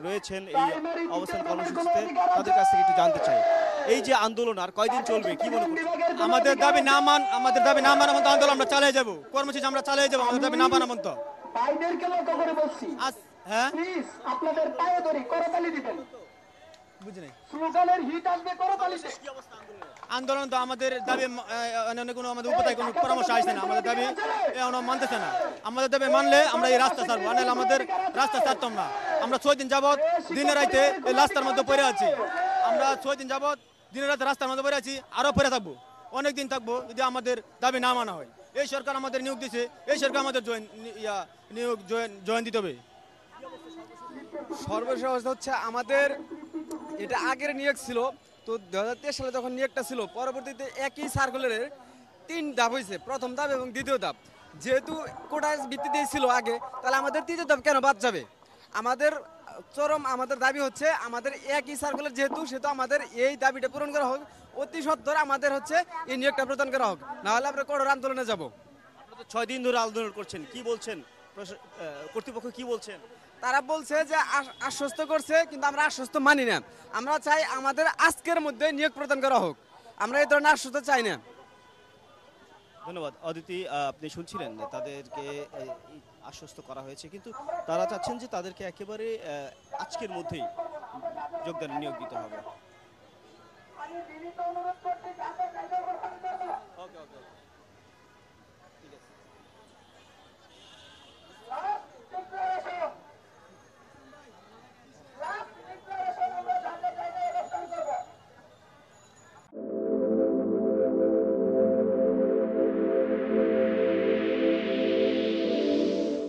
রয়েছেন এই অবস্থান কর্মসূচিতে, তাদের কাছ থেকে একটু জানতে চাই, এই যে আন্দোলন আর কয়দিন চলবে কি মনে করছেন? আমাদের দাবি না মানা মতো আন্দোলন আমরা চালিয়ে যাব, কর্মসূচি আমরা চালিয়ে যাব, আমাদের দাবি না মানা মতো। ভাইদেরকে লক্ষ্য করে বলছি, হ্যাঁ প্লিজ আপনাদের পায়ে ধরি করতালি দিবেন, বুঝি নাই। স্লোগানের হিট আসবে করতালিতে। আন্দোলন তো আমাদের দাবি অন্য কোনো আমাদের উপায় কোনো পরামর্শ আসছে না, আমাদের দাবি এখনো মানতেছে না। আমাদের দাবি মানলে আমরা এই রাস্তা ছাড়বো, আনালে আমাদের রাস্তা ছাড়তাম না। আমরা 6 দিন যাবৎ দিনে রাইতে এই রাস্তার মধ্যে পড়ে আছি, আমরা 6 দিন যাবৎ দিনে রাতে রাস্তার মধ্যে পড়ে আছি, আরও পড়ে থাকবো, অনেক দিন থাকবো যদি আমাদের দাবি না মানা হয়। এই সরকার আমাদের নিয়োগ দিছে, এই সরকার আমাদের জয়েন দিতে হবে। সর্বশেষ অবস্থা হচ্ছে আমাদের এটা আগের নিয়োগ ছিল, তো 2023 সালে যখন নিয়োগটা ছিল, পরবর্তীতে একই সার্কুলারের 3 ধাপ হয়েছে, প্রথম ধাপ এবং দ্বিতীয় ধাপ। যেহেতু কোটার ভিত্তিতে ছিল আগে, তাহলে আমাদের তৃতীয় ধাপ কেন বাদ যাবে? আমাদের দাবি হচ্ছে আমাদের একই সার্কুলার যেহেতু, সেহেতু আমাদের এই দাবিটা পূরণ করা হোক, অতি সত্বর আমাদের হচ্ছে এই নিয়োগটা প্রদান করা হোক, নাহলে আমরা কঠোর আন্দোলনে যাব। আপনারা তো 6 দিন ধরে আন্দোলন করছেন, কি বলছেন কর্তৃপক্ষ কি বলছেন? তারা বলছে যে আশ্বস্ত করছে, কিন্তু আমরা আশ্বস্ত মানি না। আমরা চাই আমাদের আজকের মধ্যে নিয়োগ প্রদান করা হোক, আমরা এই ধরনের আশ্বস্ত চাই না। ধন্যবাদ অদিতি, আপনি শুনছিলেন তাদেরকে আশ্বস্ত করা হয়েছে, কিন্তু তারা চাচ্ছেন যে তাদেরকে একেবারে আজকের মধ্যেই যোগদানে নিয়োগ দিতে হবে। ওকে ওকে।